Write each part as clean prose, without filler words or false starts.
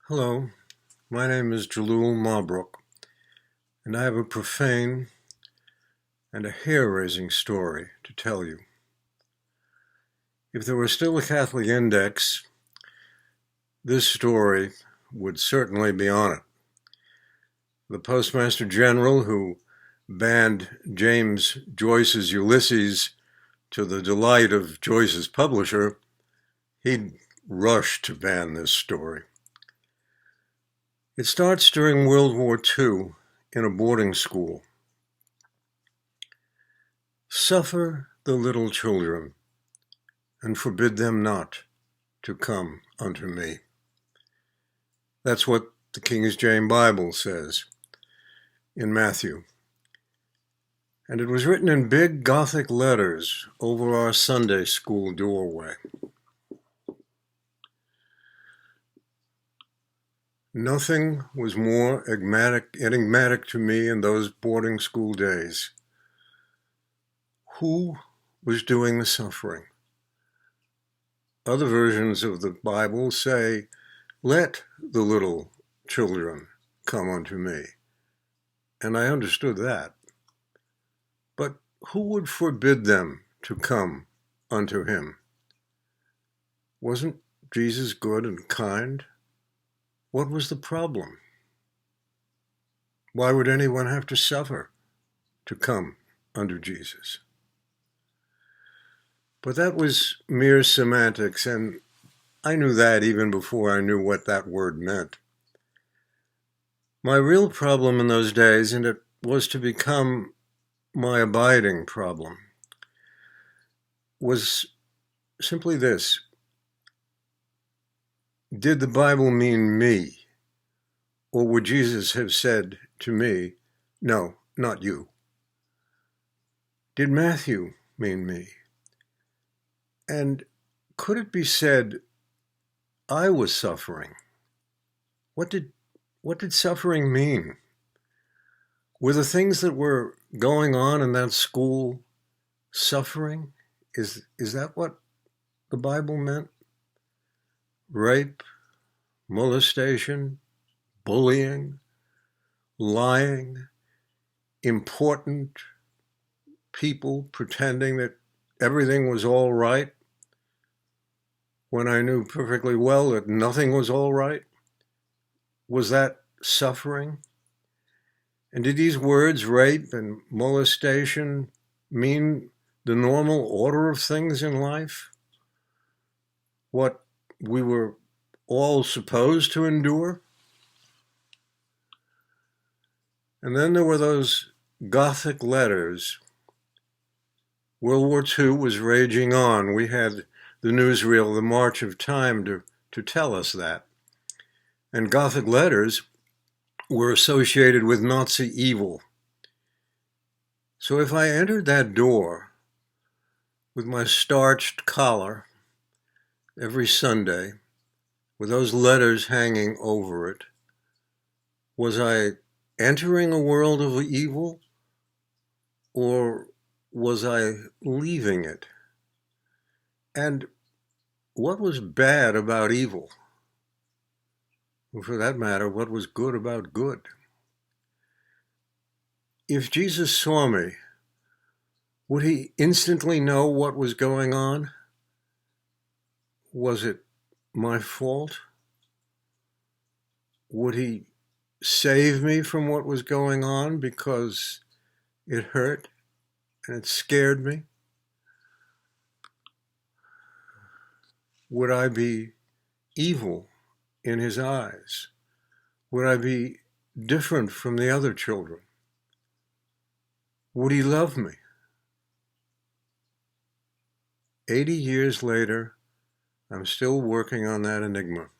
Hello, my name is Djelloul Marbrook, and I have a profane and a hair-raising story to tell you. If there were still a Catholic index, this story would certainly be on it. The Postmaster General, who banned James Joyce's Ulysses to the delight of Joyce's publisher, he'd rush to ban this story. It starts during World War II in a boarding school. Suffer the little children, and forbid them not to come unto me. That's what the King James Bible says in Matthew. And it was written in big Gothic letters over our Sunday school doorway. Nothing was more enigmatic to me in those boarding school days. Who was doing the suffering? Other versions of the Bible say, "Let the little children come unto me." And I understood that. But who would forbid them to come unto him? Wasn't Jesus good and kind? What was the problem? Why would anyone have to suffer to come unto Jesus? But that was mere semantics, and I knew that even before I knew what that word meant. My real problem in those days, and it was to become my abiding problem, was simply this. Did the Bible mean me? Or would Jesus have said to me, "No, not you"? Did Matthew mean me? And could it be said I was suffering? What did suffering mean? Were the things that were going on in that school suffering? Is that what the Bible meant? Rape, molestation, bullying, lying, important people pretending that everything was all right when I knew perfectly well that nothing was all right? Was that suffering? And did these words, rape and molestation, mean the normal order of things in life? What we were all supposed to endure? And then there were those Gothic letters. World War II was raging on. We had the newsreel, The March of Time, to tell us that. And Gothic letters were associated with Nazi evil. So if I entered that door with my starched collar every Sunday, with those letters hanging over it, was I entering a world of evil, or was I leaving it? And what was bad about evil? Or for that matter, what was good about good? If Jesus saw me, would he instantly know what was going on? Was it my fault? Would he save me from what was going on because it hurt and it scared me? Would I be evil in his eyes? Would I be different from the other children? Would he love me? 80 years later, I'm still working on that enigma.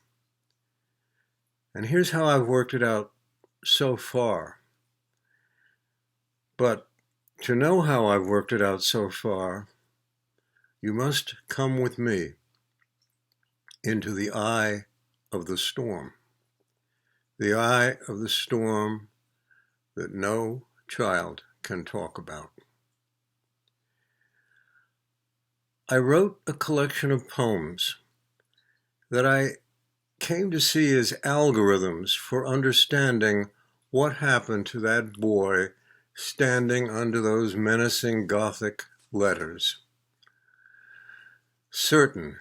And here's how I've worked it out so far. But to know how I've worked it out so far, you must come with me into the eye of the storm. The eye of the storm that no child can talk about. I wrote a collection of poems that I came to see as algorithms for understanding what happened to that boy standing under those menacing Gothic letters, certain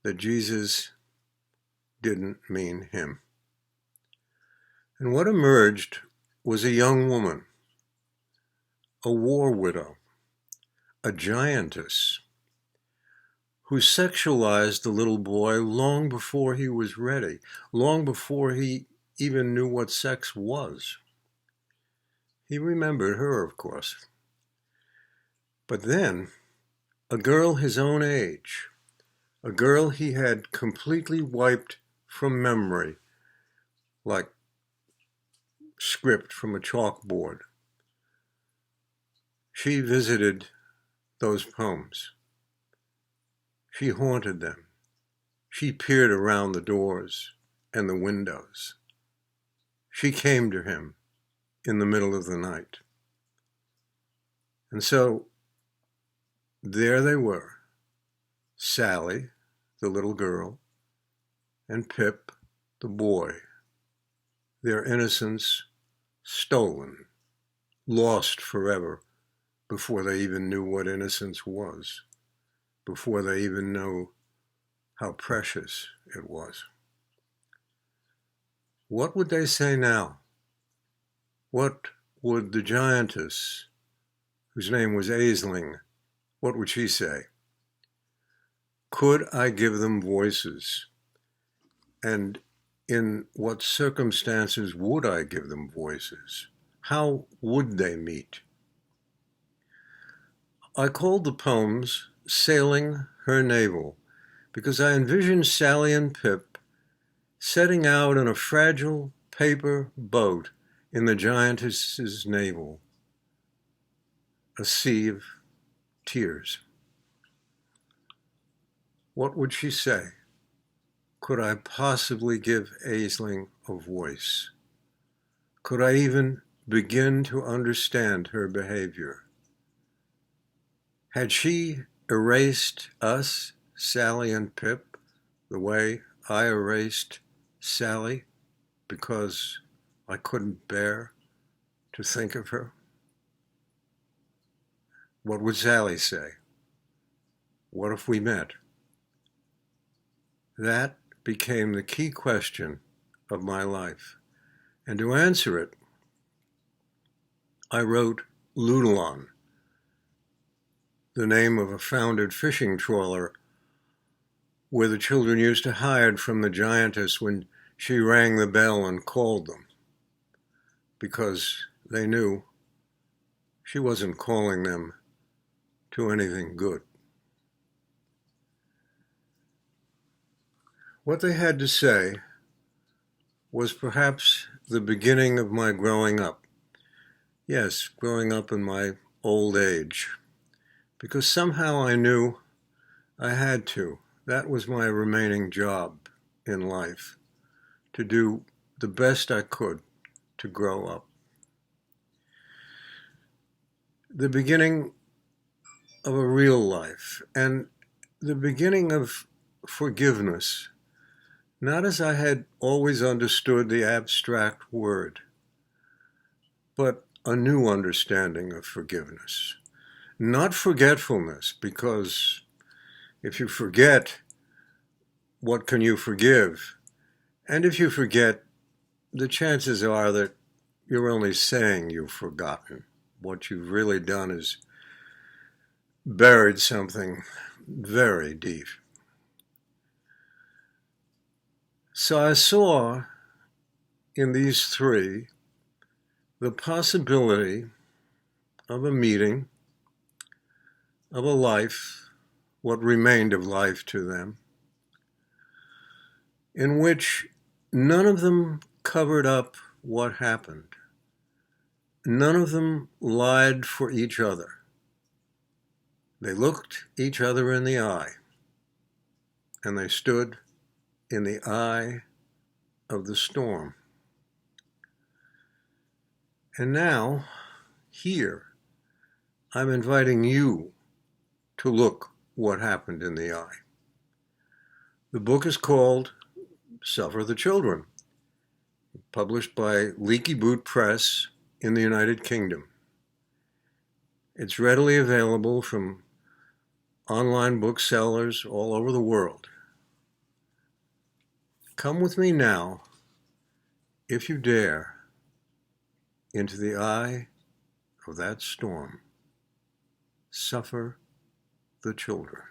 that Jesus didn't mean him. And what emerged was a young woman, a war widow, a giantess, who sexualized the little boy long before he was ready, long before he even knew what sex was. He remembered her, of course. But then, a girl his own age, a girl he had completely wiped from memory, like script from a chalkboard, she visited those poems. She haunted them. She peered around the doors and the windows. She came to him in the middle of the night. And so there they were, Sally, the little girl, and Pip, the boy, their innocence stolen, lost forever before they even knew what innocence was, before they even knew how precious it was. What would they say now? What would the giantess, whose name was Aisling, what would she say? Could I give them voices? And in what circumstances would I give them voices? How would they meet? I called the poems Sailing Her Navel because I envisioned Sally and Pip setting out in a fragile paper boat in the giantess's navel, a sea of tears. What would she say? Could I possibly give Aisling a voice? Could I even begin to understand her behavior? Had she erased us, Sally and Pip, the way I erased Sally because I couldn't bear to think of her? What would Sally say? What if we met? That became the key question of my life. And to answer it, I wrote Ludolon, the name of a foundered fishing trawler where the children used to hide from the giantess when she rang the bell and called them, because they knew she wasn't calling them to anything good. What they had to say was perhaps the beginning of my growing up. Yes, growing up in my old age, because somehow I knew I had to. That was my remaining job in life, to do the best I could to grow up. The beginning of a real life, and the beginning of forgiveness, not as I had always understood the abstract word, but a new understanding of forgiveness. Not forgetfulness, because if you forget, what can you forgive? And if you forget, the chances are that you're only saying you've forgotten. What you've really done is buried something very deep. So I saw in these three the possibility of a meeting, of a life, what remained of life to them, in which none of them covered up what happened. None of them lied for each other. They looked each other in the eye, and they stood in the eye of the storm. And now, here, I'm inviting you to look what happened in the eye. The book is called Suffer the Children, published by Leaky Boot Press in the United Kingdom. It's readily available from online booksellers all over the world. Come with me now, if you dare, into the eye of that storm. Suffer the children.